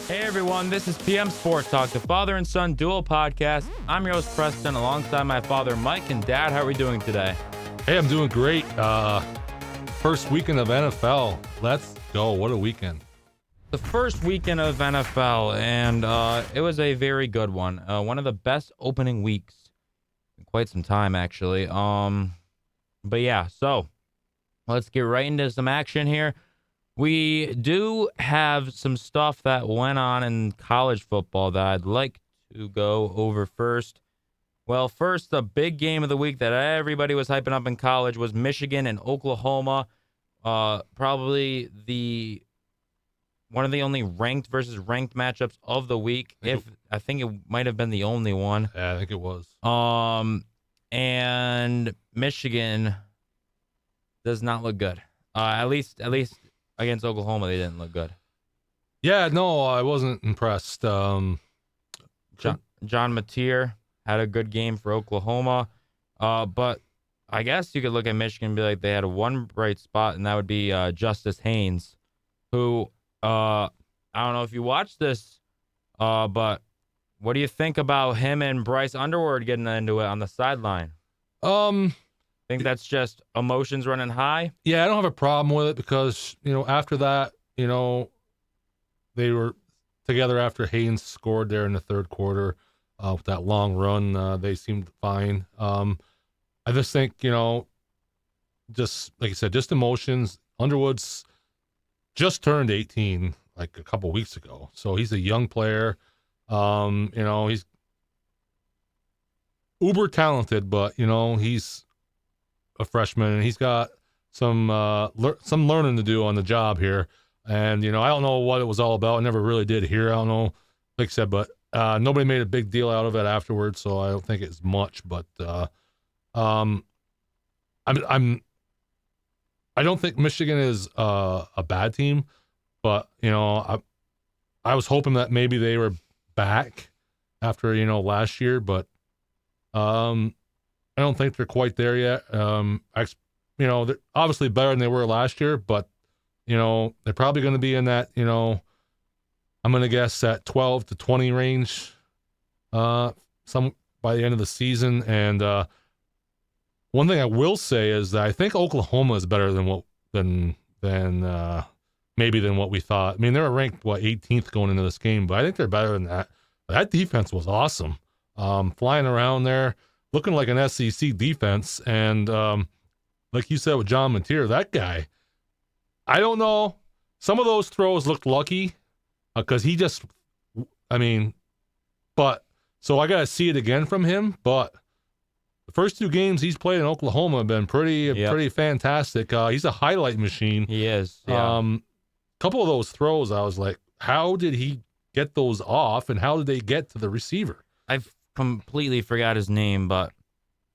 Hey everyone, this is PM Sports Talk, the father and son dual podcast. I'm your host Preston, alongside my father Mike and Dad. How are we doing today? Hey, I'm doing great. First weekend of NFL. Let's go. What a weekend. The first weekend of NFL, and it was a very good one. One of the best opening weeks in quite some time, actually. But yeah, so let's get right into some action here. We do have some stuff that went on in college football that I'd like to go over first. Well, first, the big game of the week that everybody was hyping up in college was Michigan and Oklahoma. Probably one of the only ranked versus ranked matchups of the week. I think it might have been the only one. Yeah, I think it was. And Michigan does not look good. At least against Oklahoma, they didn't look good. Yeah, no, I wasn't impressed. John Mateer had a good game for Oklahoma. But I guess you could look at Michigan and be like they had one bright spot, and that would be Justice Haynes, who I don't know if you watched this, but what do you think about him and Bryce Underwood getting into it on the sideline? Think that's just emotions running high? Yeah, I don't have a problem with it because, after that, they were together after Haynes scored there in the third quarter with that long run. They seemed fine. I just think, just like I said, just emotions. Underwood's just turned 18 like a couple weeks ago. So he's a young player. He's uber talented, but, he's a freshman and he's got some learning to do on the job here. And, I don't know what it was all about. I never really did hear. I don't know, like I said, but nobody made a big deal out of it afterwards. So I don't think it's much, but I don't think Michigan is a bad team, but I was hoping that maybe they were back after last year, but I don't think they're quite there yet. They're obviously better than they were last year, but they're probably going to be in that I'm going to guess that 12 to 20 range some by the end of the season. And one thing I will say is that I think Oklahoma is better than what we thought. I mean, they were ranked 18th going into this game, but I think they're better than that. That defense was awesome, flying around there, looking like an SEC defense. And like you said with John Mateer, that guy, I don't know. Some of those throws looked lucky because but so I got to see it again from him. But the first two games he's played in Oklahoma have been pretty fantastic. He's a highlight machine. He is. Yeah. Couple of those throws, I was like, how did he get those off, and how did they get to the receiver? I've completely forgot his name, but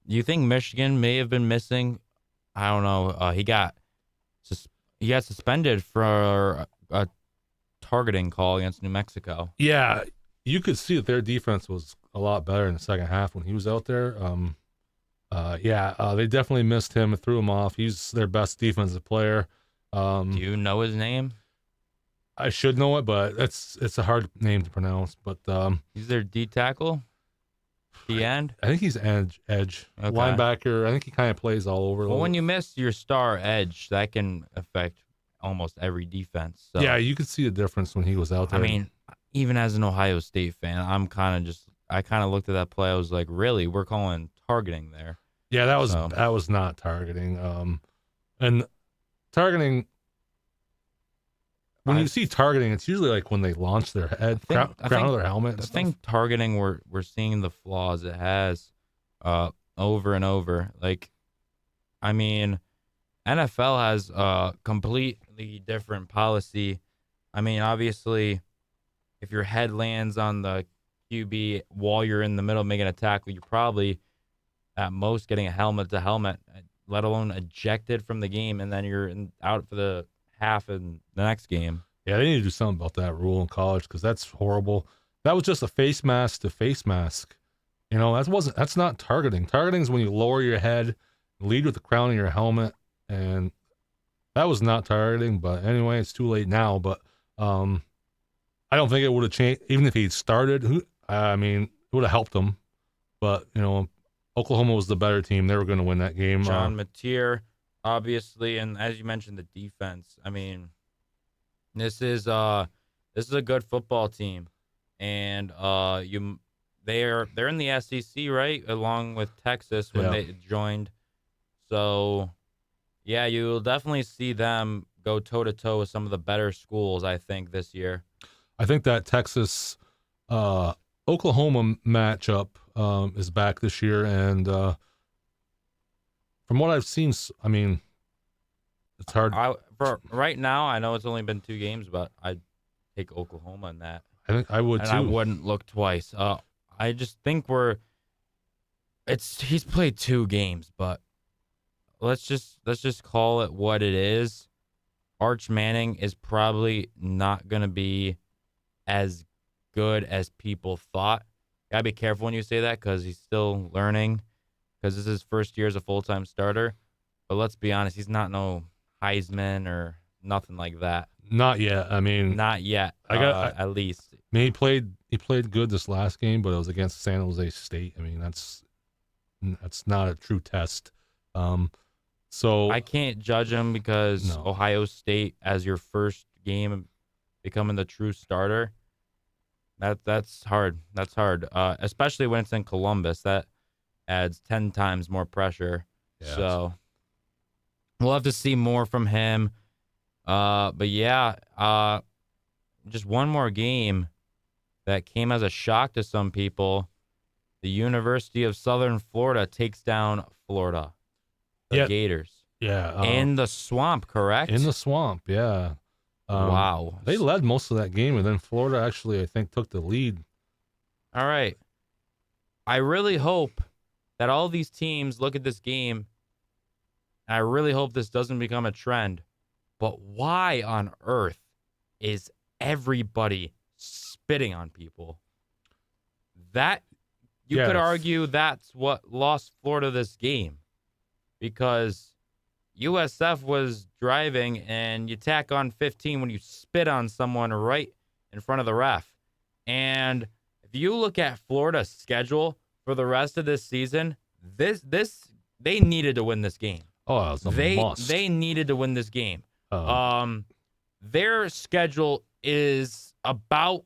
you think Michigan may have been missing? I don't know. He got suspended for a targeting call against New Mexico. Yeah, you could see that their defense was a lot better in the second half when he was out there. They definitely missed him and threw him off. He's their best defensive player. Do you know his name? I should know it, but it's a hard name to pronounce. But he's their D tackle, the end. I think he's edge, okay. Linebacker. I think he kind of plays all over. Well, when you miss your star edge, that can affect almost every defense. So. Yeah, you could see the difference when he was out there. I mean, even as an Ohio State fan, I kind of looked at that play. I was like, really, we're calling targeting there. Yeah, that was not targeting. And targeting. When you see targeting, it's usually like when they launch their head, crown of their helmet. I think targeting, we're seeing the flaws it has over and over. Like, I mean, NFL has a completely different policy. I mean, obviously, if your head lands on the QB while you're in the middle making a tackle, you're probably at most getting a helmet to helmet, let alone ejected from the game, and then you're out for the half in the next game. Yeah, they need to do something about that rule in college because that's horrible. That was just a face mask to face mask. That's not targeting. Targeting is when you lower your head, lead with the crown of your helmet, and that was not targeting. But anyway, it's too late now. But I I don't think it would have changed, even if he'd started. I mean, it would have helped him. But, Oklahoma was the better team. They were going to win that game. John Mateer, obviously, and as you mentioned, the defense. I mean, this is a good football team, and they're in the SEC, right, along with Texas when Yeah. they joined. So, yeah, you'll definitely see them go toe to toe with some of the better schools, I think, this year. I think that Texas Oklahoma matchup is back this year, and from what I've seen, I mean, it's hard. For right now, I know it's only been 2 games, but I'd take Oklahoma in that. I think I would And too. I wouldn't look twice. I just think he's played 2 games, but let's just call it what it is. Arch Manning is probably not going to be as good as people thought. Gotta be careful when you say that because he's still learning, because this is his first year as a full-time starter. But let's be honest, he's not no Heisman or nothing like that. Not yet. I mean, Not yet. At least. I mean, he played good this last game, but it was against San Jose State. I mean, that's not a true test. So I can't judge him because No. Ohio State as your first game becoming the true starter. That's hard. That's hard. Especially when it's in Columbus. That adds 10 times more pressure. Yeah. So we'll have to see more from him. But yeah, just one more game that came as a shock to some people. The University of Southern Florida takes down Florida. The Gators. Yeah. In the swamp, correct? In the swamp, yeah. Wow. They led most of that game, and then Florida actually, I think, took the lead. All right. I really hope that all these teams look at this game, and I really hope this doesn't become a trend. But why on earth is everybody spitting on people? That you could argue that's what lost Florida this game, because USF was driving and you tack on 15 when you spit on someone right in front of the ref. And if you look at Florida's schedule for the rest of this season, they needed to win this game. Oh, it was a must. They needed to win this game. Their schedule is about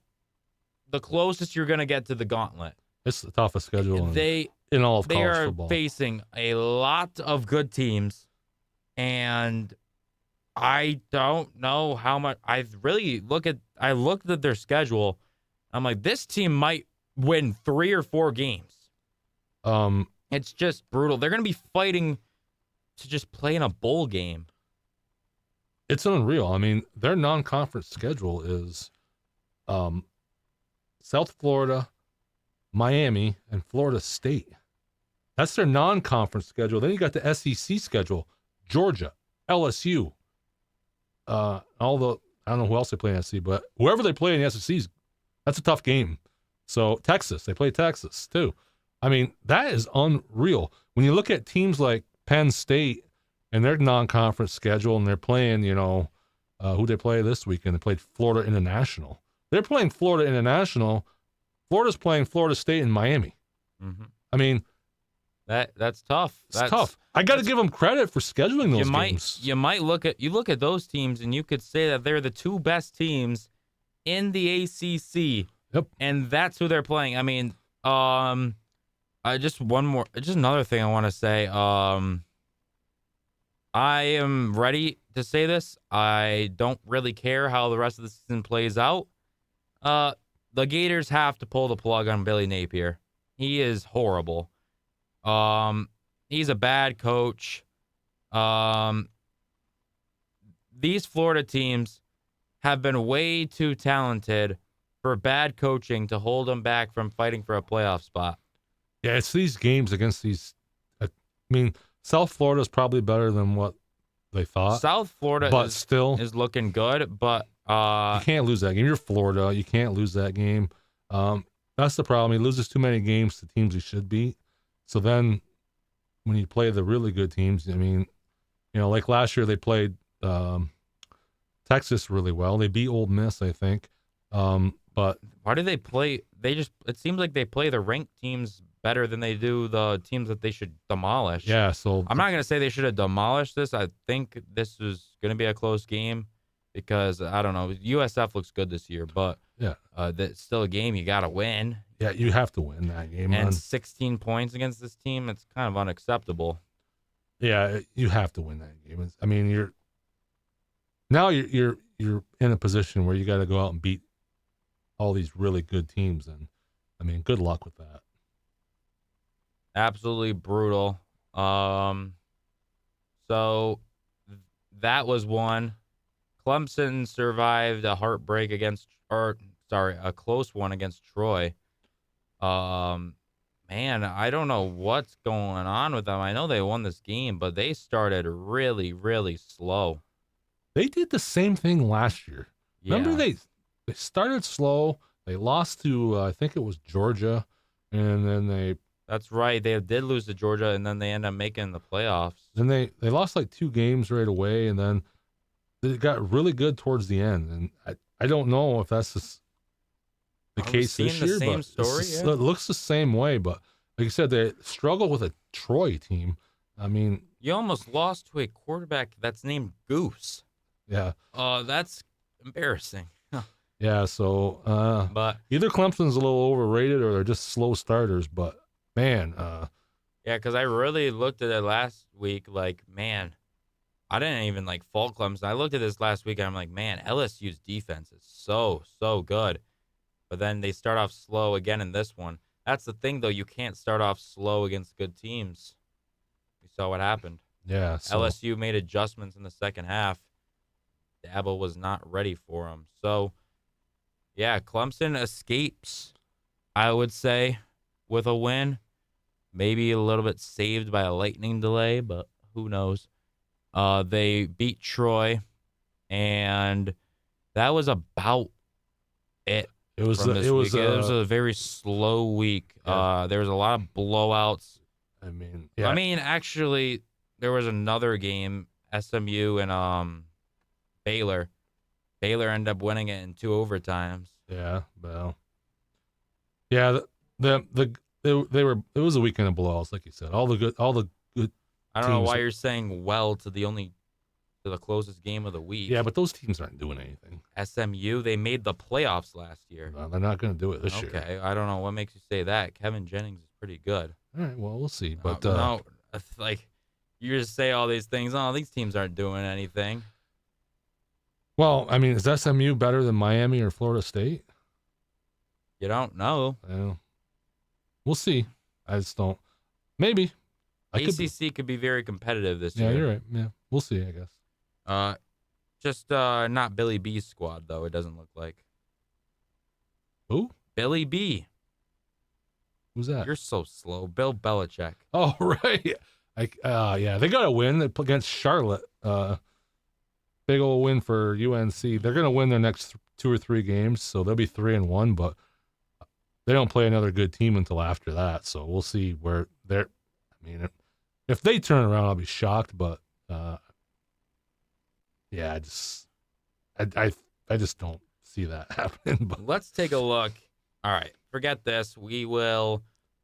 the closest you're going to get to the gauntlet. It's the toughest schedule in all of college football. They are facing a lot of good teams, and I don't know how much. I looked at their schedule. I'm like, this team might win 3 or 4 games. It's just brutal. They're going to be fighting to just play in a bowl game. It's unreal. I mean, their non-conference schedule is South Florida, Miami, and Florida State. That's their non-conference schedule. Then you got the SEC schedule: Georgia, LSU, I don't know who else they play in the SEC, but whoever they play in the SEC, that's a tough game. So Texas, they play Texas too. I mean, that is unreal. When you look at teams like Penn State and their non-conference schedule, and they're playing, who they play this weekend? They played Florida International. They're playing Florida International. Florida's playing Florida State and Miami. Mm-hmm. I mean, that's tough. That's tough. I got to give them credit for scheduling those games. You might look at those teams and you could say that they're the 2 best teams in the ACC. Yep. And that's who they're playing. I mean, just another thing I want to say. I am ready to say this. I don't really care how the rest of the season plays out. The Gators have to pull the plug on Billy Napier. He is horrible. He's a bad coach. These Florida teams have been way too talented for bad coaching to hold them back from fighting for a playoff spot. Yeah, it's these games against these. I mean, South Florida is probably better than what they thought. South Florida is looking good, but you can't lose that game. You're Florida. You can't lose that game. That's the problem. He loses too many games to teams he should beat. So then when you play the really good teams, I mean, like last year they played Texas really well. They beat Ole Miss, I think. But Why do they play? It seems like they play the ranked teams better than they do the teams that they should demolish. yeah, so I'm not going to say they should have demolished this. I think this was going to be a close game because, I don't know, USF looks good this year, but yeah, that's still a game you got to win. yeah, you have to win that game. And 16 points against this team, it's kind of unacceptable. Yeah, you have to win that game. I mean, you're in a position where you got to go out and beat all these really good teams, and I mean, good luck with that. Absolutely brutal. So that was one. Clemson survived a heartbreak a close one against Troy. Man, I don't know what's going on with them. I know they won this game, but they started really, really slow. They did the same thing last year. Yeah. Remember they started slow. They lost to I think it was Georgia, and then That's right. They did lose to Georgia, and then they ended up making the playoffs. they lost like 2 games right away, and then they got really good towards the end. And I don't know if that's the case this year, same but story, it looks the same way. But like you said, they struggle with a Troy team. I mean, You almost lost to a quarterback that's named Goose. yeah, That's embarrassing. yeah. So But either Clemson's a little overrated or they're just slow starters. But man, yeah, because I really looked at it last week. Like, man, I didn't even like fault Clemson. I looked at this last week and I'm like, man, LSU's defense is so good. But then they start off slow again in this one. That's the thing, though. You can't start off slow against good teams. We saw what happened. yeah. So, LSU made adjustments in the second half. Dabo was not ready for them. So, yeah, Clemson escapes, I would say, with a win. Maybe a little bit saved by a lightning delay, but who knows. They beat Troy, and that was about it. it was From this week. It was a a very slow week. Yeah. There was a lot of blowouts. I mean, yeah. I mean, actually, there was another game, SMU and Baylor. Baylor ended up winning it in 2 overtimes. Yeah, well, yeah. They were. It was a weekend of blowouts, like you said. All the good. I don't know teams- why you're saying well to the closest game of the week. Yeah, but those teams aren't doing anything. SMU, they made the playoffs last year. No, they're not going to do it this year. Okay, I don't know what makes you say that. Kevin Jennings is pretty good. All right. Well, we'll see. But No, like you just say all these things. Oh, these teams aren't doing anything. well, I mean, is SMU better than Miami or Florida State? You don't know. We'll see. I just don't. Maybe. ACC could be very competitive this Yeah, year. you're right. Yeah, we'll see. I guess. Just not Billy B's squad though. It doesn't look like Who? Billy B. Who's that? You're so slow, Bill Belichick. Oh, right. Yeah, they got a win against Charlotte. Big old win for UNC. They're going to win their next 2 or 3 games, so they'll be 3-1. But they don't play another good team until after that. So we'll see where they're. I mean, if they turn around, I'll be shocked. But yeah, I just don't see that happening. But Let's take a look. All right, forget this. We will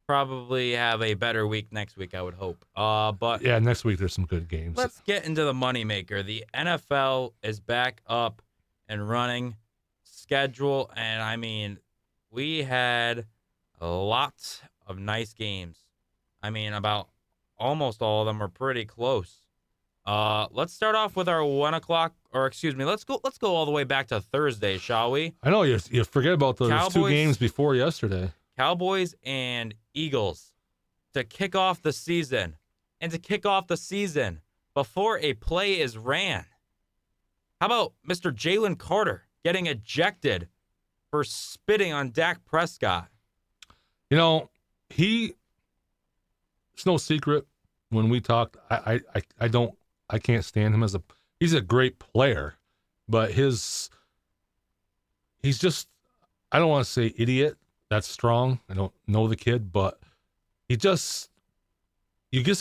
probably have a better week next week, I would hope. But yeah, next week there's some good games. let's get into the moneymaker. The NFL is back up and running schedule, and I mean, we had a lot of nice games. I mean, about almost all of them are pretty close. Let's start off with our 1 o'clock, or excuse me, let's go all the way back to Thursday, shall we? I know you forget about those 2 Cowboys- games before yesterday. Cowboys and Eagles to kick off the season. And to kick off the season before a play is ran. How about Mr. Jalen Carter getting ejected for spitting on Dak Prescott? You know, it's no secret when we talked, I can't stand him he's a great player, but he's just, I don't want to say idiot. That's strong. I don't know the kid, but you just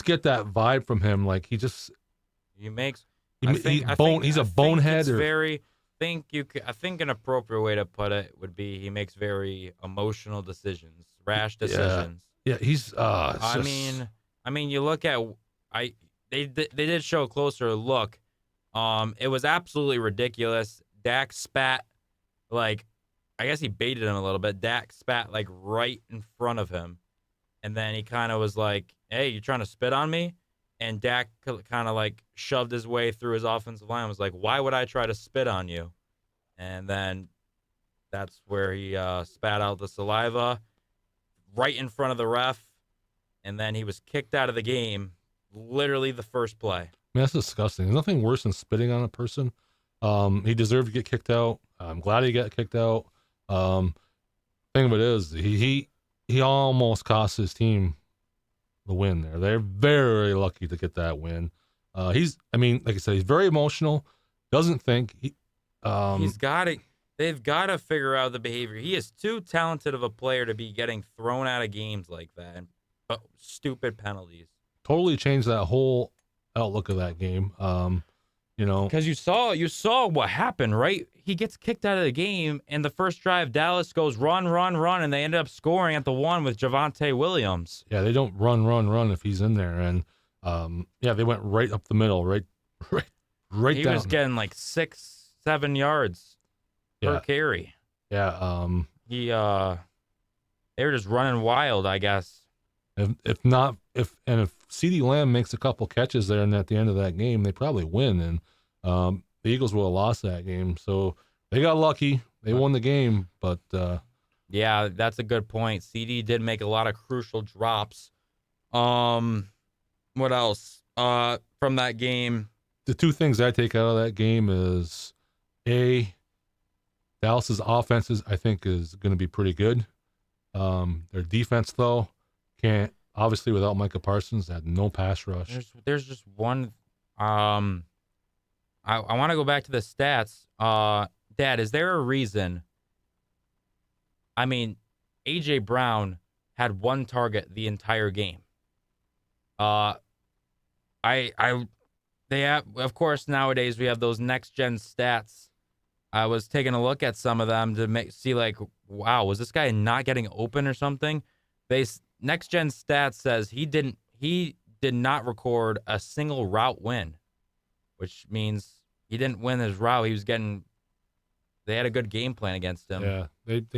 get that vibe from him. Like He makes. he's a bonehead. It's I think an appropriate way to put it would be he makes very emotional decisions, rash Yeah, decisions. yeah, he's it's I just mean, you look at I they did show a closer look. It was absolutely ridiculous. Dak spat like I guess he baited him a little bit. Dak spat like right in front of him, and then he kind of was like, "Hey, you trying to spit on me?" And Dak kind of like shoved his way through his offensive line. And was like, "Why would I try to spit on you?" And then that's where he spat out the saliva right in front of the ref, and then he was kicked out of the game. Literally the first play. man, that's disgusting. There's nothing worse than spitting on a person. He deserved to get kicked out. I'm glad he got kicked out. Um, thing of it is, he almost cost his team the win there. They're very lucky to get that win. I mean, like I said, he's very emotional. Doesn't think He's got to. They've got to figure out the behavior. He is too talented of a player to be getting thrown out of games like that. And stupid penalties. totally changed that whole outlook of that game. Because you saw what happened, right? He gets kicked out of the game, and the first drive, Dallas goes run, run, run, and they ended up scoring at the one with Javonte Williams. Yeah, they don't run if he's in there, and yeah, they went right up the middle, right, right He down. was getting like 6, 7 yards per carry. Yeah. They were just running wild, I guess. If CeeDee Lamb makes a couple catches there and at the end of that game, they probably win. And the Eagles would have lost that game. So they got lucky. They won the game. But yeah, that's a good point. CD did make a lot of crucial drops. What else? From that game. The two things I take out of that game is Dallas's offenses, I think, is going to be pretty good. Their defense, though, can't, obviously, without Micah Parsons, had no pass rush. There's just one. I want to go back to the stats. Dad, is there a reason? I mean, AJ Brown had one target the entire game. They have, of course, nowadays we have those next gen stats. I was taking a look at some of them to see like, wow, was this guy not getting open or something? Next gen stats says he did not record a single route win, which means he didn't win his route. They had a good game plan against him. Yeah, good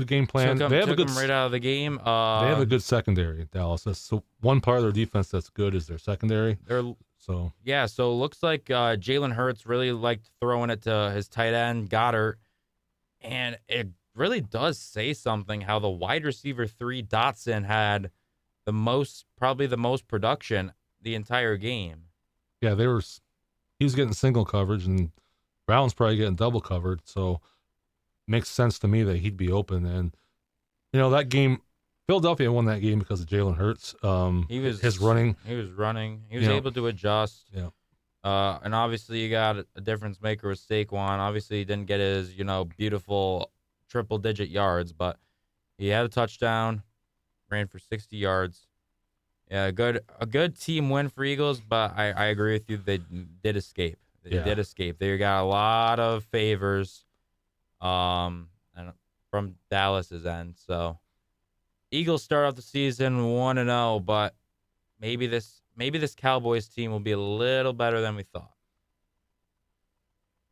game plan. Took him right out of the game. They have a good secondary at Dallas. That's one part of their defense that's good is their secondary. So it looks like Jalen Hurts really liked throwing it to his tight end Goddard, and it really does say something how the wide receiver 3 Dotson had probably the most production the entire game. Yeah, he was getting single coverage and Brown's probably getting double covered, so it makes sense to me that he'd be open. And that game, Philadelphia won that game because of Jalen Hurts. His running. He was running. He was able to adjust. Yeah. And obviously you got a difference maker with Saquon. Obviously he didn't get his, beautiful triple-digit yards, but he had a touchdown, ran for 60 yards. Yeah, a good team win for Eagles, but I agree with you. They did escape. Did escape. They got a lot of favors and from Dallas's end. So Eagles start off the season 1-0, but maybe this Cowboys team will be a little better than we thought.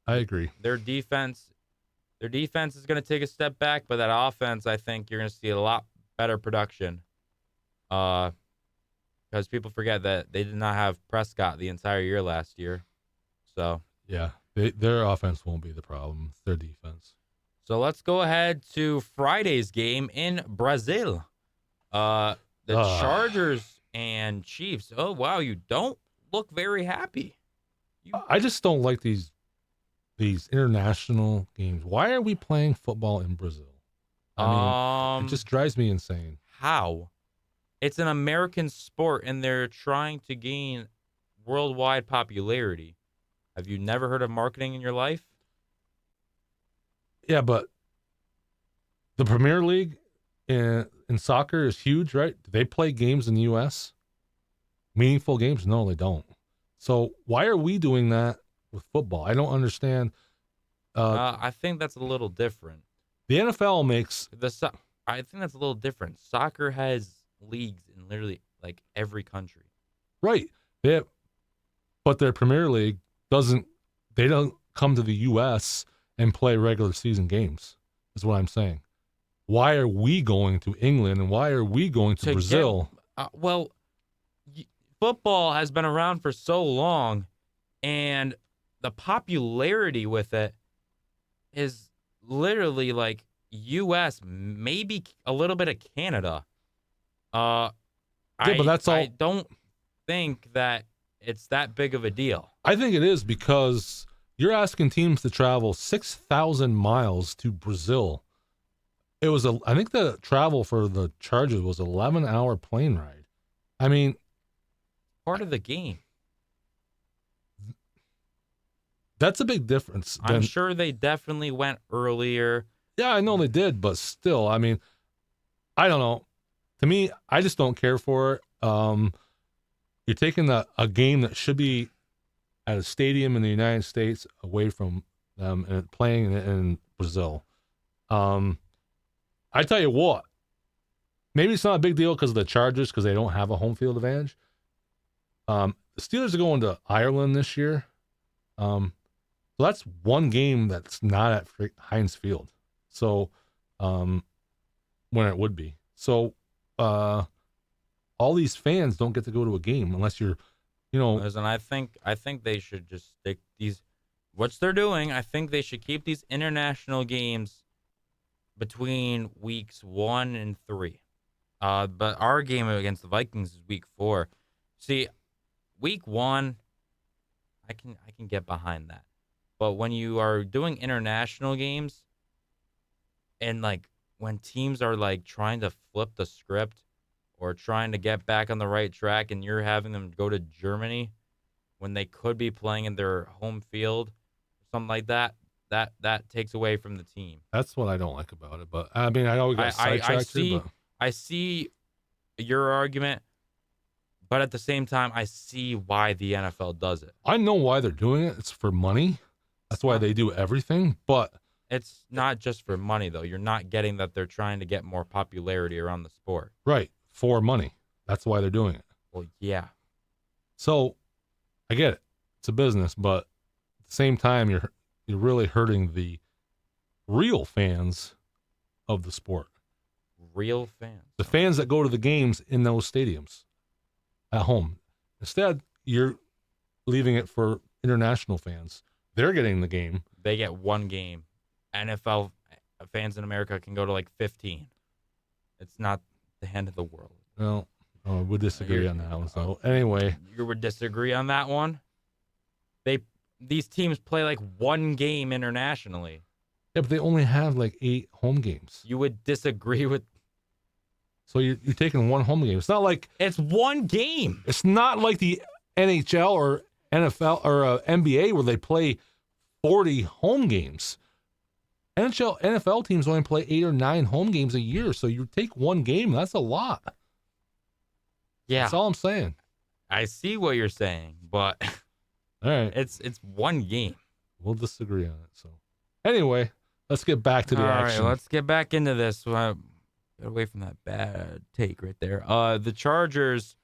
I agree. Their defense is going to take a step back, but that offense, I think you're going to see a lot better production. Because people forget that they did not have Prescott the entire year last year. So yeah, their offense won't be the problem. It's their defense. So let's go ahead to Friday's game in Brazil. The Chargers and Chiefs. Oh, wow, you don't look very happy. I just don't like these international games. Why are we playing football in Brazil? I mean, it just drives me insane. How? It's an American sport, and they're trying to gain worldwide popularity. Have you never heard of marketing in your life? Yeah, but the Premier League in soccer is huge, right? Do they play games in the U.S.? Meaningful games? No, they don't. So why are we doing that with football? I don't understand. I think that's a little different. The NFL makes I think that's a little different. Soccer has leagues in literally like every country. right. But their Premier League doesn't. They don't come to the U.S. and play regular season games. Is what I'm saying. Why are we going to England and why are we going to Brazil? Well, football has been around for so long, and the popularity with it is literally like U.S., maybe a little bit of Canada. Uh, Yeah, but that's all. I don't think that it's that big of a deal. I think it is because you're asking teams to travel 6,000 miles to Brazil. I think the travel for the Chargers was 11-hour plane ride. I mean, Part of the game. that's a big difference. I'm sure they definitely went earlier. Yeah, I know they did, but still, I mean, I don't know. To me, I just don't care for it. You're taking a game that should be at a stadium in the United States away from them and playing in Brazil. I tell you what, maybe it's not a big deal because of the Chargers because they don't have a home field advantage. The Steelers are going to Ireland this year. So that's one game that's not at Heinz Field. So when it would be. So all these fans don't get to go to a game unless you're, Listen, I think they should just stick these. What they're doing, I think they should keep these international games between weeks 1 and 3. But our game against the Vikings is week 4. See, week 1, I can get behind that. But when you are doing international games, and like when teams are like trying to flip the script or trying to get back on the right track, and you're having them go to Germany when they could be playing in their home field, something like that, that takes away from the team. That's what I don't like about it. But I mean, I always got sidetracked here. But I see your argument, but at the same time, I see why the NFL does it. I know why they're doing it. It's for money. That's why they do everything. But it's not just for money, though. You're not getting that they're trying to get more popularity around the sport. Right. For money. That's why they're doing it. Well, yeah. So I get it. It's a business, but at the same time, you're really hurting the real fans of the sport. Real fans. The fans that go to the games in those stadiums at home. Instead, you're leaving it for international fans. They're getting the game. They get one game. NFL fans in America can go to like 15. It's not the end of the world. Well, we disagree on that one. So anyway, you would disagree on that one. These teams play like one game internationally. Yeah, but they only have like 8 home games. You would disagree with. So you're taking one home game. It's not like it's one game. It's not like the NHL or NFL or NBA where they play 40 home games. NFL teams only play 8 or 9 home games a year. So you take one game, that's a lot. Yeah. That's all I'm saying. I see what you're saying, but all right. It's one game. We'll disagree on it. So anyway, let's get back to the action. All right, let's get back into this. Get away from that bad take right there. The Chargers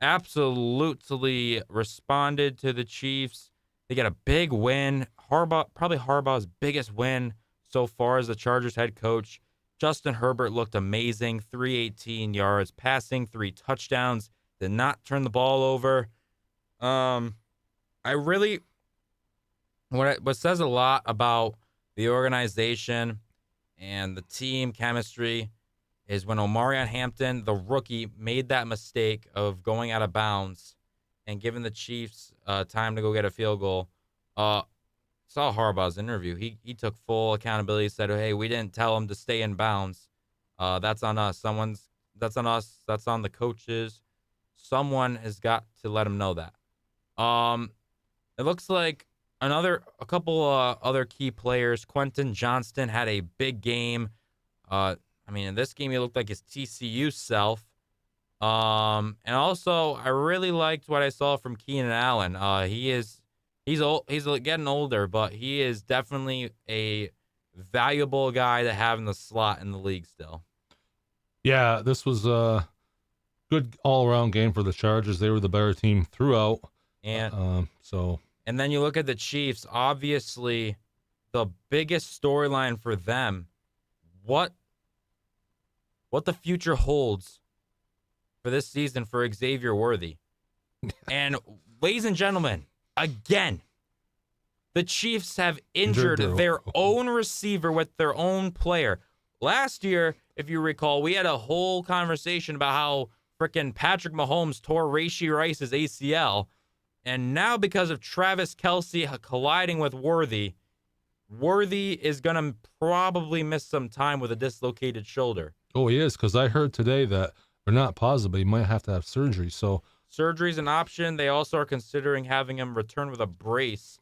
absolutely responded to the Chiefs. They got a big win. Probably Harbaugh's biggest win so far as the Chargers head coach. Justin Herbert looked amazing. 318 yards passing, 3 touchdowns. Did not turn the ball over. What says a lot about the organization and the team chemistry is when Omarion Hampton, the rookie, made that mistake of going out of bounds and giving the Chiefs time to go get a field goal. Saw Harbaugh's interview. He took full accountability. Said, "Hey, we didn't tell him to stay in bounds. That's on us. That's on us. That's on the coaches. Someone has got to let him know that." It looks like a couple other key players. Quentin Johnston had a big game. In this game, he looked like his TCU self. And also, I really liked what I saw from Keenan Allen. He is He's old. He's getting older, but he is definitely a valuable guy to have in the slot in the league still. Yeah, this was a good all-around game for the Chargers. They were the better team throughout. And So and then you look at the Chiefs. Obviously, the biggest storyline for them, what the future holds for this season for Xavier Worthy. And ladies and gentlemen, again, the Chiefs have injured their own receiver with their own player. Last year, if you recall, we had a whole conversation about how freaking Patrick Mahomes tore Rashee Rice's ACL. And now because of Travis Kelce colliding with Worthy is going to probably miss some time with a dislocated shoulder. Oh, he is, because I heard today that they're not positive, but he might have to have surgery. So surgery's an option. They also are considering having him return with a brace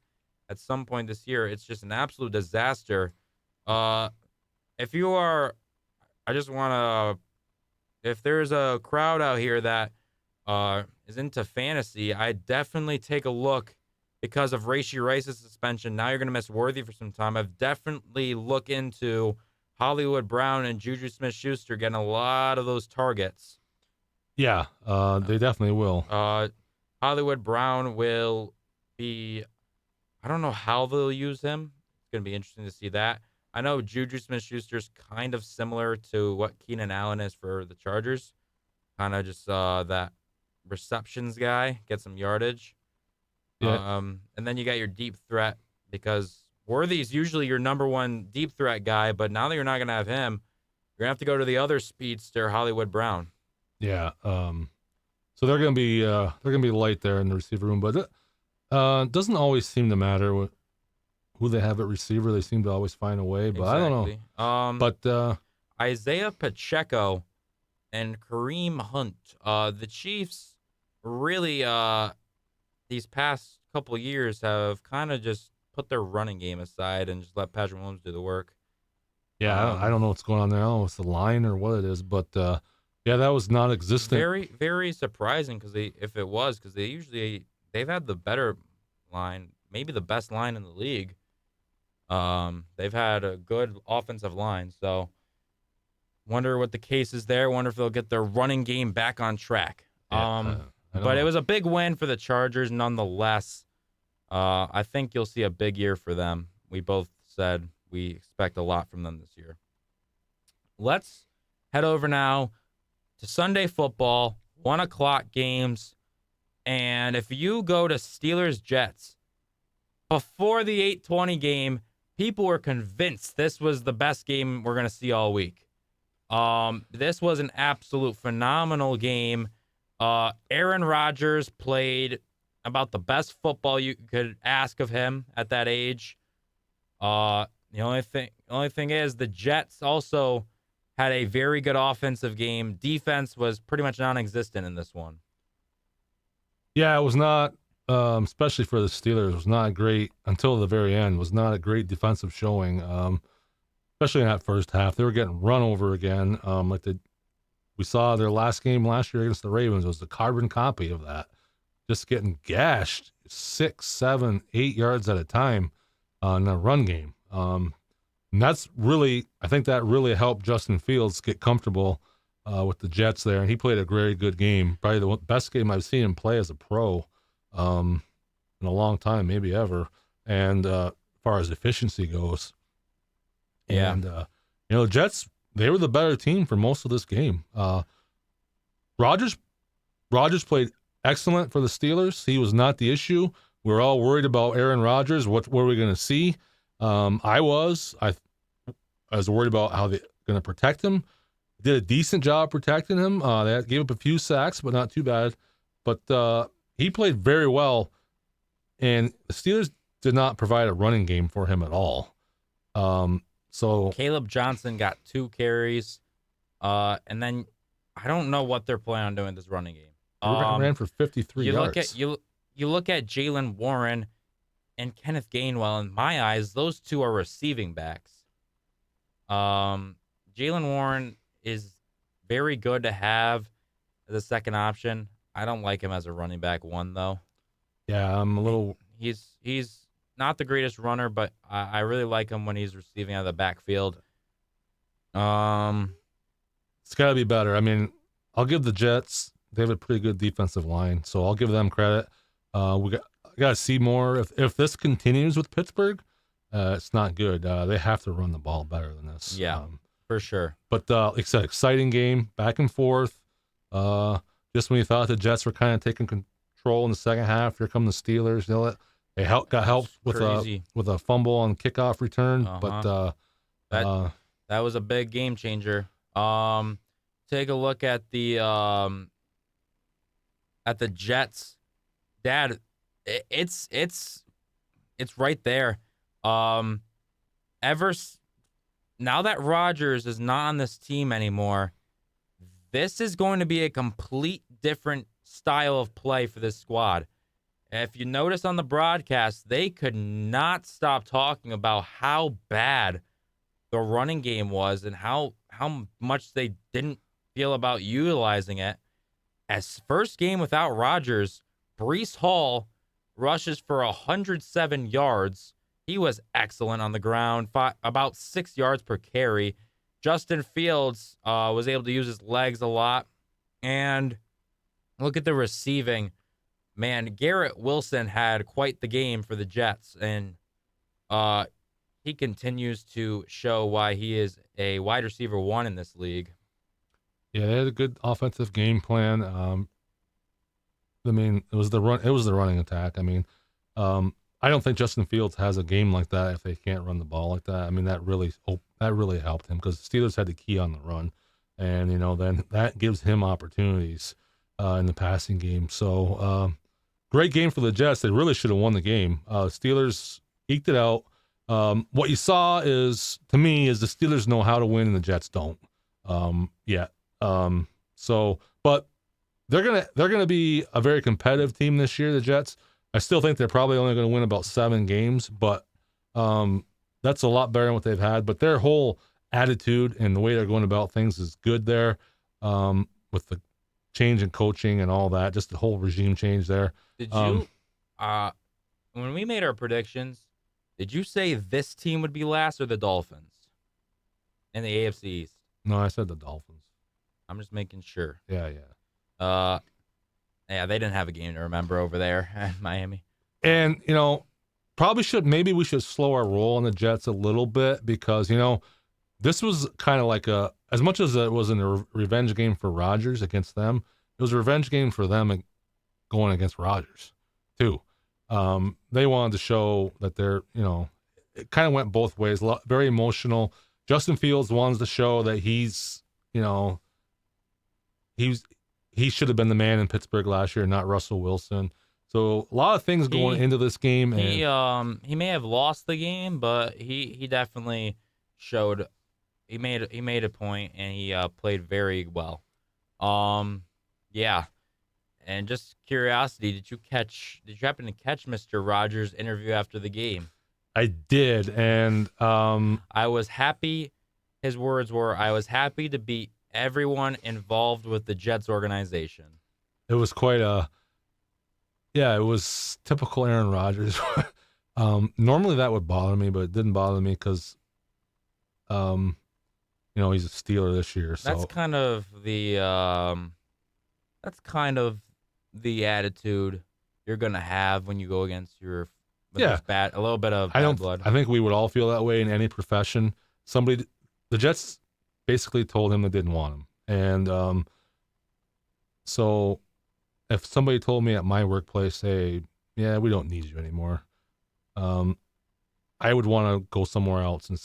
at some point this year. It's just an absolute disaster. If you are, I just want to, if there's a crowd out here that is into fantasy, I definitely take a look because of Rashee Rice's suspension. Now you're going to miss Worthy for some time. I've definitely look into Hollywood Brown and Juju Smith-Schuster getting a lot of those targets. yeah, they definitely will. Hollywood Brown will be, I don't know how they'll use him. It's going to be interesting to see that. I know Juju Smith-Schuster is kind of similar to what Keenan Allen is for the Chargers. Kind of just that receptions guy, get some yardage. Yeah. And then you got your deep threat because Worthy is usually your number one deep threat guy, but now that you're not going to have him, you're going to have to go to the other speedster, Hollywood Brown. Yeah. So they're gonna be light there in the receiver room, but it doesn't always seem to matter who they have at receiver. They seem to always find a way, but Exactly. I don't know. But Isaiah Pacheco and Kareem Hunt, the Chiefs really these past couple years have kind of just put their running game aside and just let Patrick Mahomes do the work. yeah, I don't know what's going on now with the line or what it is, but yeah, that was non-existent. Very, very surprising because they've had the better line, maybe the best line in the league. They've had a good offensive line, so wonder what the case is there. Wonder if they'll get their running game back on track. Yeah, But it was a big win for the Chargers nonetheless. I think you'll see a big year for them. We both said we expect a lot from them this year. Let's head over now to Sunday football, 1 o'clock games. And if you go to Steelers-Jets, before the 8:20 game, people were convinced this was the best game we're going to see all week. This was an absolute phenomenal game. Aaron Rodgers played about the best football you could ask of him at that age. The only thing is the Jets also had a very good offensive game. Defense was pretty much non-existent in this one. Yeah, it was not, especially for the Steelers, it was not great until the very end. It was not a great defensive showing, especially in that first half. They were getting run over again. We saw their last game last year against the Ravens. It was a carbon copy of that. Just getting gashed 6, 7, 8 yards at a time in a run game. And that's really, I think that really helped Justin Fields get comfortable with the Jets there. And he played a very good game. Probably the best game I've seen him play as a pro in a long time, maybe ever. And as far as efficiency goes. Yeah. And, the Jets, they were the better team for most of this game. Rodgers played excellent for the Steelers. He was not the issue. We were all worried about Aaron Rodgers. What were we going to see? I was worried about how they're going to protect him. Did a decent job protecting him. They gave up a few sacks, but not too bad. But he played very well, and the Steelers did not provide a running game for him at all. So Caleb Johnson got 2 carries, and then I don't know what they're planning on doing with this running game. Ran for 53 yards. You look at Jalen Warren and Kenneth Gainwell. In my eyes, those two are receiving backs. Jalen Warren is very good to have as a second option. I don't like him as a running back 1 though. Yeah, I'm a little He's not the greatest runner, but I really like him when he's receiving out of the backfield. It's got to be better. I mean, I'll give the Jets. They have a pretty good defensive line, so I'll give them credit. We got to see more. If this continues with Pittsburgh, it's not good. They have to run the ball better than this. Yeah, for sure. But it's an exciting game, back and forth. Just when you thought the Jets were kind of taking control in the second half, here come the Steelers. They got help with a fumble on kickoff return, but that was a big game changer. Take a look at the Jets. Dad, it's right there. Now that Rodgers is not on this team anymore, this is going to be a complete different style of play for this squad. If you notice on the broadcast, they could not stop talking about how bad the running game was and how much they didn't feel about utilizing it. As first game without Rodgers, Breece Hall rushes for 107 yards. He was excellent on the ground, about 6 yards per carry. Justin Fields was able to use his legs a lot. And look at the receiving. Man, Garrett Wilson had quite the game for the Jets. And he continues to show why he is a wide receiver 1 in this league. Yeah, they had a good offensive game plan. I mean, it was the running attack. I mean, I don't think Justin Fields has a game like that if they can't run the ball like that. I mean, that really helped him because the Steelers had the key on the run, and then that gives him opportunities in the passing game. So great game for the Jets. They really should have won the game. Steelers eked it out. What you saw is, to me, is the Steelers know how to win and the Jets don't yet. But they're gonna be a very competitive team this year, the Jets. I still think they're probably only going to win about 7 games, but that's a lot better than what they've had. But their whole attitude and the way they're going about things is good there, with the change in coaching and all that, just the whole regime change there. Did you, when we made our predictions, did you say this team would be last or the Dolphins in the AFC East? No, I said the Dolphins. I'm just making sure. Yeah. Yeah, they didn't have a game to remember over there in Miami. And, maybe we should slow our roll on the Jets a little bit because, this was kind of like as much as it was a revenge game for Rodgers against them, it was a revenge game for them going against Rodgers too. They wanted to show that they're, it kind of went both ways, very emotional. Justin Fields wants to show that he's, he should have been the man in Pittsburgh last year, not Russell Wilson. So a lot of things going into this game. He may have lost the game, but he definitely showed he made a point and he played very well. Yeah. And just curiosity, did you happen to catch Mr. Rogers' interview after the game? I did, and I was happy. His words were, "I was happy to beat everyone involved with the Jets organization." It was it was typical Aaron Rodgers. Normally that would bother me, but it didn't bother me because, he's a Steeler this year. So that's kind of the attitude you're gonna have when you go against a little bit of bad blood. I think we would all feel that way in any profession. The Jets basically told him they didn't want him. And so if somebody told me at my workplace, hey, yeah, we don't need you anymore, I would want to go somewhere else and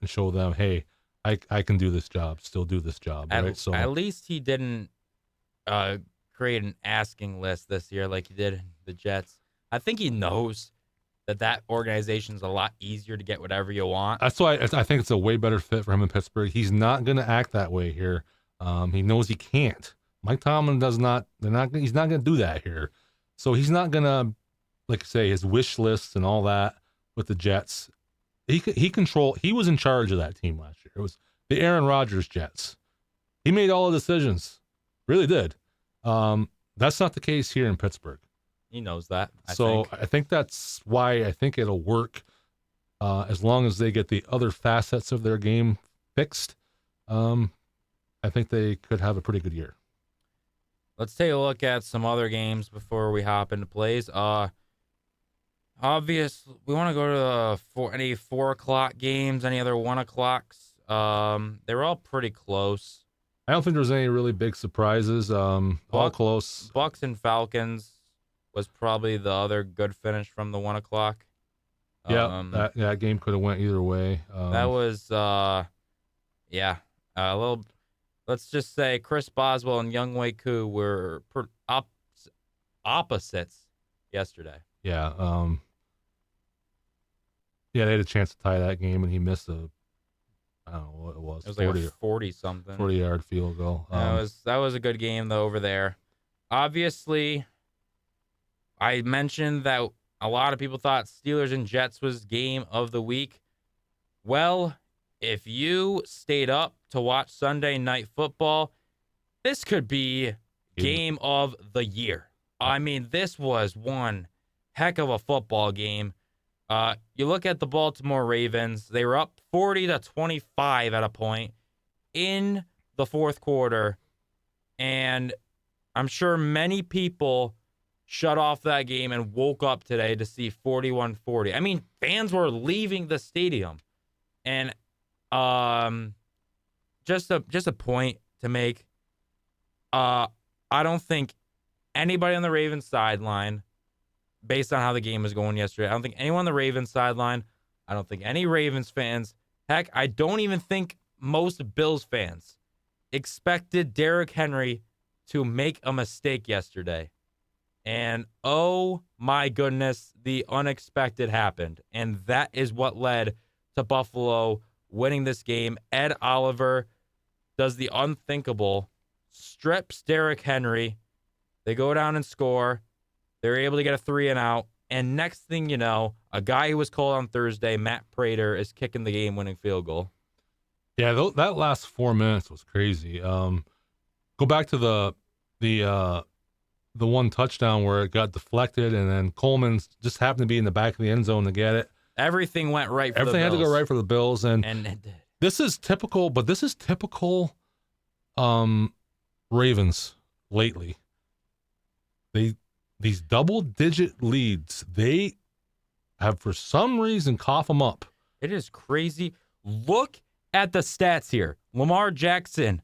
show them, hey, I can do this job, still do this job. So at least he didn't create an asking list this year like he did in the Jets. I think he knows that organization's a lot easier to get whatever you want. That's why I think it's a way better fit for him in Pittsburgh. He's not going to act that way here. He knows he can't. Mike Tomlin does not. He's not going to do that here. So he's not going to, like I say, his wish lists and all that with the Jets. He was in charge of that team last year. It was the Aaron Rodgers Jets. He made all the decisions. Really did. That's not the case here in Pittsburgh. He knows that, I So think. I think that's why I think it'll work as long as they get the other facets of their game fixed. Um, I think they could have a pretty good year. Let's take a look at some other games before we hop into plays. Obvious, we want to go to any 4 o'clock games, any other 1 o'clocks. They were all pretty close. I don't think there's any really big surprises. All Buck, close. Bucks and Falcons was probably the other good finish from the 1 o'clock. Yeah, Um, that game could have went either way. that was yeah, a little. Let's just say Chris Boswell and Younghoe Koo were opposites yesterday. Yeah, yeah, they had a chance to tie that game, and he missed I don't know what it was, It was 40, like a 40 something. 40-yard field goal. That was a good game though over there. Obviously, I mentioned that a lot of people thought Steelers and Jets was game of the week. Well, if you stayed up to watch Sunday Night Football, this could be game of the year. I mean, this was one heck of a football game. You look at the Baltimore Ravens, they were up 40-25 at a point in the fourth quarter, and I'm sure many people shut off that game and woke up today to see 41-40. I mean, fans were leaving the stadium. And just a point to make. I don't think anybody on the Ravens sideline, based on how the game was going yesterday, I don't think anyone on the Ravens sideline, I don't think any Ravens fans, heck, I don't even think most Bills fans expected Derrick Henry to make a mistake yesterday. And oh my goodness, the unexpected happened. And that is what led to Buffalo winning this game. Ed Oliver does the unthinkable, strips Derrick Henry. They go down and score. They're able to get a 3-and-out. And next thing you know, a guy who was called on Thursday, Matt Prater, is kicking the game-winning field goal. Yeah, that last 4 minutes was crazy. Go back to the one touchdown where it got deflected, and then Coleman just happened to be in the back of the end zone to get it. Everything went right for Everything the Bills. had to go right for the Bills, and it did. this is typical Ravens lately. These double-digit leads, they have for some reason cough them up. It is crazy. Look at the stats here. Lamar Jackson,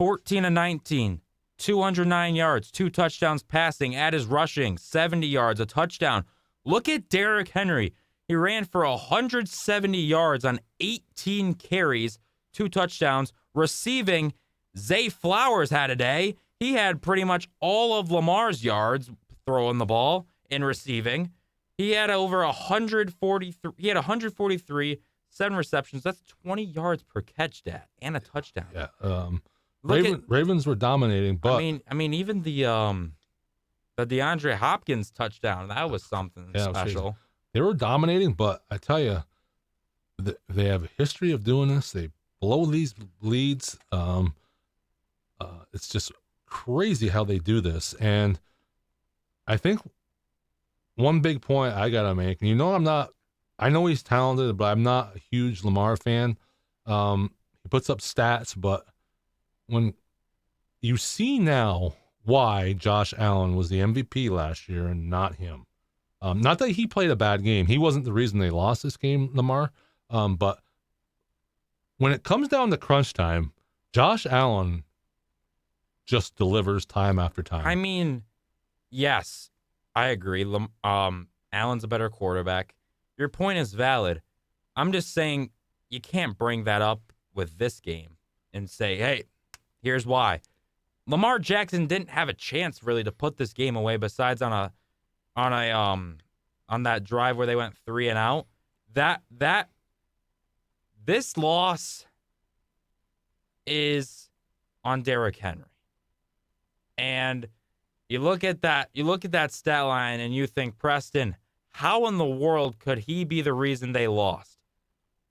14-19, 209 yards, 2 touchdowns passing. At his rushing, 70 yards, a touchdown. Look at Derrick Henry. He ran for 170 yards on 18 carries, 2 touchdowns. Receiving, Zay Flowers had a day. He had pretty much all of Lamar's yards throwing the ball and receiving. He had over 143. He had 143, 7 receptions. That's 20 yards per catch, Dad, and a touchdown. Yeah. Ravens were dominating, but I mean, even the DeAndre Hopkins touchdown, that was something special. They were dominating, but I tell you, they have a history of doing this. They blow these leads. It's just crazy how they do this. And I think one big point I got to make, and I know he's talented, but I'm not a huge Lamar fan. He puts up stats, but when you see now why Josh Allen was the MVP last year and not him. Not that he played a bad game. He wasn't the reason they lost this game, Lamar. But when it comes down to crunch time, Josh Allen just delivers time after time. I mean, yes, I agree. Allen's a better quarterback. Your point is valid. I'm just saying you can't bring that up with this game and say, hey, here's why. Lamar Jackson didn't have a chance really to put this game away besides on that drive where they went 3-and-out. This loss is on Derrick Henry. And you look at that stat line and you think, Preston, how in the world could he be the reason they lost?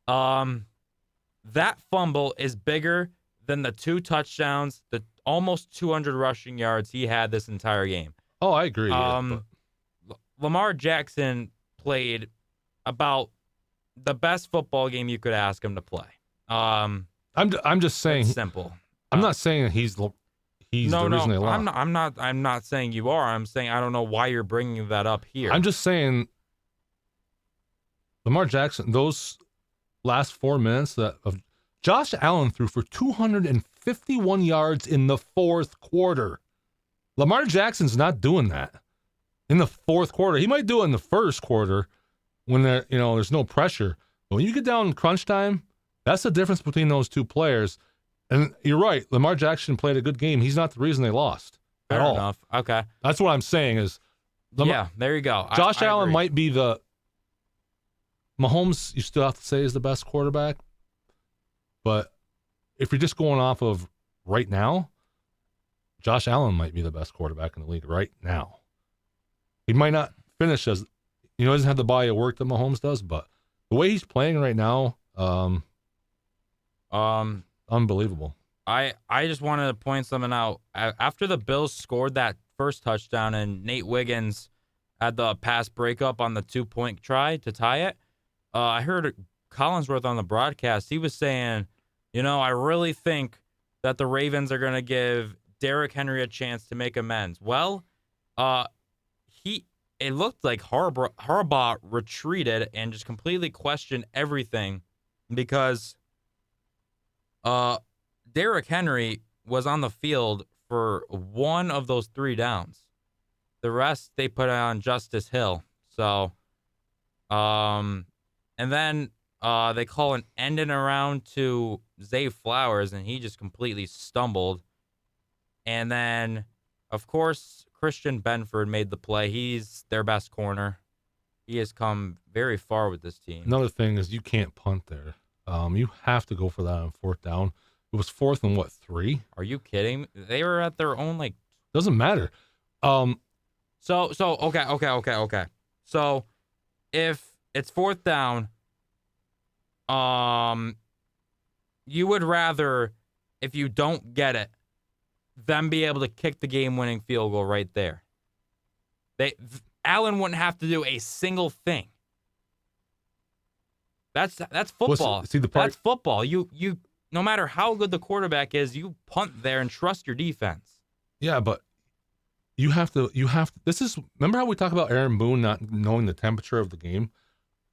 That fumble is bigger than the 2 touchdowns, the almost 200 rushing yards he had this entire game. Oh, I agree. Lamar Jackson played about the best football game you could ask him to play. I'm just saying. It's simple. I'm not saying that he's the reason they lost. I'm not saying you are. I'm saying I don't know why you're bringing that up here. I'm just saying Lamar Jackson, those last 4 minutes of Josh Allen threw for 251 yards in the fourth quarter. Lamar Jackson's not doing that in the fourth quarter. He might do it in the first quarter when there's no pressure. But when you get down in crunch time, that's the difference between those two players. And you're right, Lamar Jackson played a good game. He's not the reason they lost at all. Fair enough. Okay. That's what I'm saying is there you go. Josh I Allen agree. might be the Mahomes, you still have to say, is the best quarterback. But if you're just going off of right now, Josh Allen might be the best quarterback in the league right now. He might not finish as, he doesn't have the body of work that Mahomes does, but the way he's playing right now, unbelievable. I just wanted to point something out. After the Bills scored that first touchdown and Nate Wiggins had the pass breakup on the 2-point try to tie it, I heard Collinsworth on the broadcast. He was saying, I really think that the Ravens are going to give Derrick Henry a chance to make amends. Well, it looked like Harbaugh retreated and just completely questioned everything because Derrick Henry was on the field for one of those 3 downs. The rest they put on Justice Hill. So, and then they call an ending around to Zay Flowers, and he just completely stumbled. And then, of course, Christian Benford made the play. He's their best corner. He has come very far with this team. Another thing is you can't punt there. You have to go for that on 4th down. It was 4th and 3? Are you kidding? They were at their own Doesn't matter. Okay. So if it's 4th down, you would rather, if you don't get it, them be able to kick the game-winning field goal right there. Allen wouldn't have to do a single thing. That's football. That's football. You no matter how good the quarterback is, you punt there and trust your defense. Yeah, but you have to remember how we talk about Aaron Boone not knowing the temperature of the game?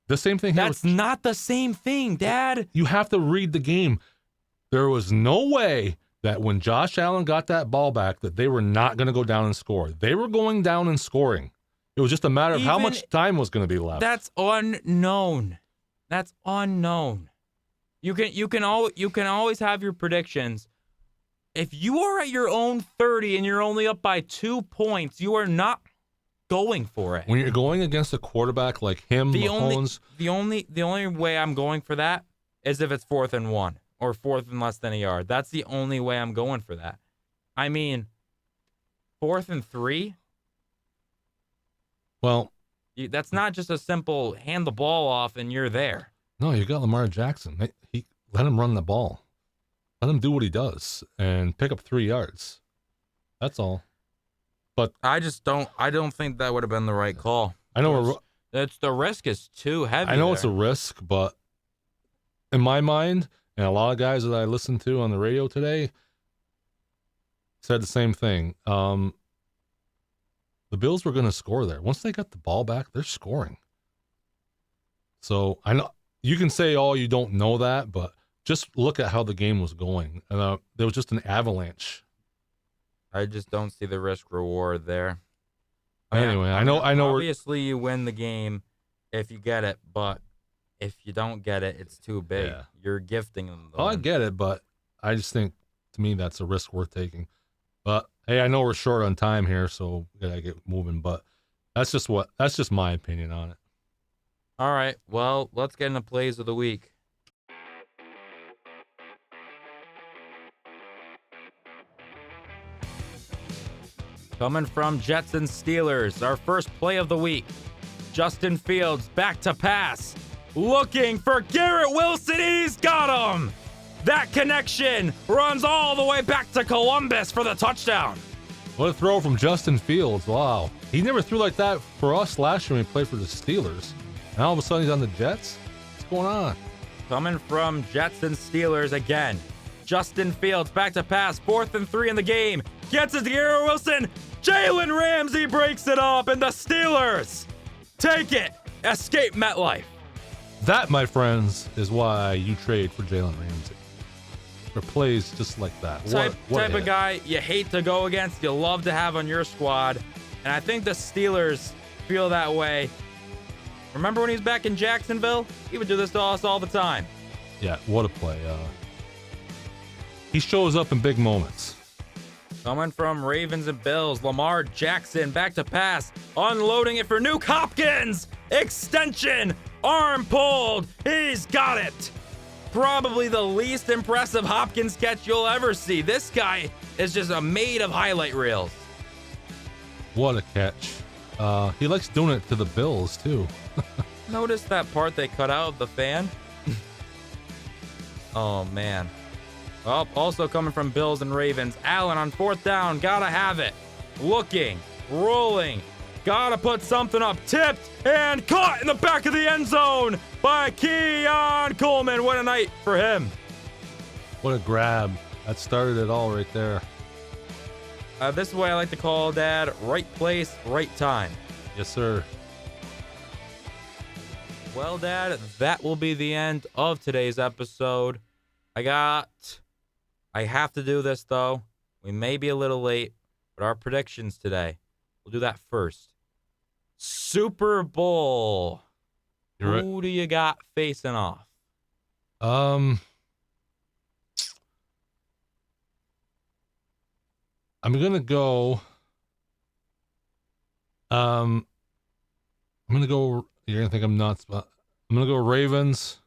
The same thing here. That's not the same thing, Dad. You have to read the game. There was no way that when Josh Allen got that ball back that they were not going to go down and score. They were going down and scoring. It was just a matter of how much time was going to be left. That's unknown. You can always have your predictions. If you are at your own 30 and you're only up by 2 points, you are not going for it. When you're going against a quarterback like him, Mahomes, the only way I'm going for that is if it's 4th and 1 or 4th and less than a yard. That's the only way I'm going for that. I mean, 4th and 3. Well, that's not just a simple hand the ball off and you're there. No, you got Lamar Jackson. He let him run the ball. Let him do what he does and pick up 3 yards. That's all. But I don't think that would have been the right call. I know the risk is too heavy. I know it's a risk, but in my mind, and a lot of guys that I listened to on the radio today said the same thing. The Bills were going to score there. Once they got the ball back, they're scoring. So I know you can say, "Oh, you don't know that," but just look at how the game was going. There was just an avalanche. I just don't see the risk reward there. Anyway, I know. Obviously, you win the game if you get it, but if you don't get it, it's too big. Yeah. You're gifting them. I get it, but I just think to me that's a risk worth taking. But hey, I know we're short on time here, so we gotta get moving. But that's just my opinion on it. All right. Well, let's get into plays of the week. Coming from Jets and Steelers, our first play of the week. Justin Fields back to pass. Looking for Garrett Wilson. He's got him. That connection runs all the way back to Columbus for the touchdown. What a throw from Justin Fields. Wow. He never threw like that for us last year when he played for the Steelers. And all of a sudden he's on the Jets? What's going on? Coming from Jets and Steelers again. Justin Fields back to pass. 4th and 3 in the game. Gets it to Garrett Wilson. Jalen Ramsey breaks it up, and the Steelers take it. Escape MetLife. That, my friends, is why you trade for Jalen Ramsey. For plays just like that. Type what of guy you hate to go against, you love to have on your squad. And I think the Steelers feel that way. Remember when he was back in Jacksonville? He would do this to us all the time. Yeah, what a play. He shows up in big moments. Coming from Ravens and Bills, Lamar Jackson back to pass, unloading it for Nuke Hopkins. Extension, arm pulled. He's got it. Probably the least impressive Hopkins catch you'll ever see. This guy is just made of highlight reels. What a catch. He likes doing it to the Bills, too. Notice that part they cut out of the fan? Oh, man. Well, also coming from Bills and Ravens, Allen on 4th down, gotta have it. Looking, rolling, gotta put something up, tipped, and caught in the back of the end zone by Keon Coleman. What a night for him. What a grab. That started it all right there. This is what I like to call, Dad, right place, right time. Yes, sir. Well, Dad, that will be the end of today's episode. I have to do this, though. We may be a little late, but our predictions today, we'll do that first. Super Bowl. You're right. Who do you got facing off? I'm gonna go. I'm gonna go. You're gonna think I'm nuts, but I'm gonna go Ravens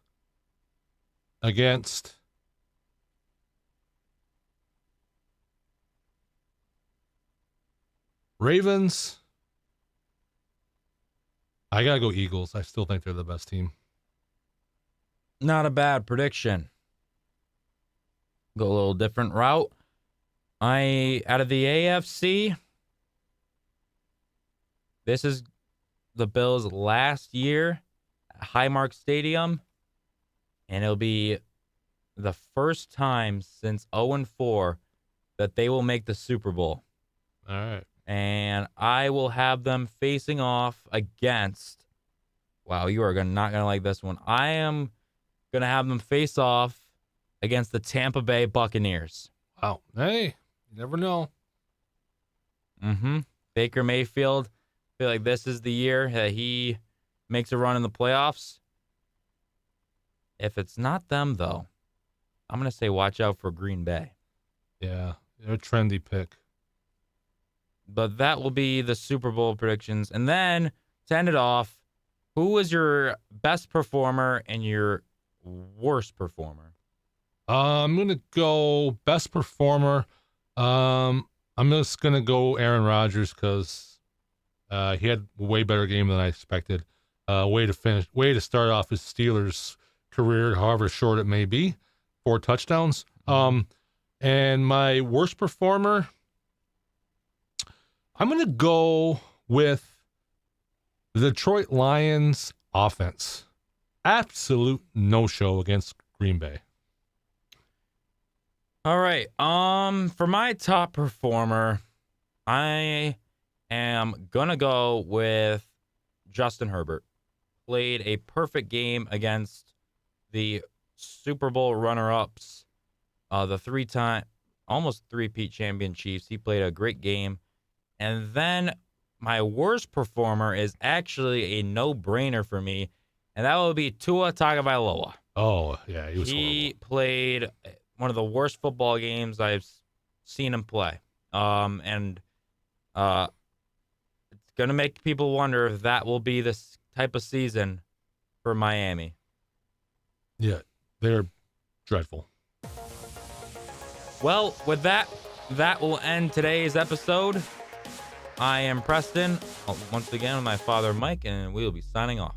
against Ravens. I gotta go Eagles. I still think they're the best team. Not a bad prediction. Go a little different route. Out of the AFC, this is the Bills' last year at Highmark Stadium, and it'll be the first time since 0-4 that they will make the Super Bowl. All right. And I will have them facing off against, wow, you are not going to like this one. I am going to have them face off against the Tampa Bay Buccaneers. Wow. Hey, you never know. Baker Mayfield, I feel like this is the year that he makes a run in the playoffs. If it's not them, though, I'm going to say watch out for Green Bay. Yeah, they're a trendy pick. But that will be the Super Bowl predictions. And then, to end it off, who was your best performer and your worst performer? I'm going to go best performer. I'm just going to go Aaron Rodgers because he had a way better game than I expected. Way to start off his Steelers career, however short it may be. 4 touchdowns. And my worst performer, I'm going to go with the Detroit Lions offense. Absolute no-show against Green Bay. All right. For my top performer, I am gonna go with Justin Herbert. Played a perfect game against the Super Bowl runner-ups, the almost three-peat champion Chiefs. He played a great game. And then my worst performer is actually a no-brainer for me, and that will be Tua Tagovailoa. Oh, yeah, he was He played one of the worst football games I've seen him play. And it's going to make people wonder if that will be this type of season for Miami. Yeah, they're dreadful. Well, with that will end today's episode. I am Preston, once again with my father Mike, and we will be signing off.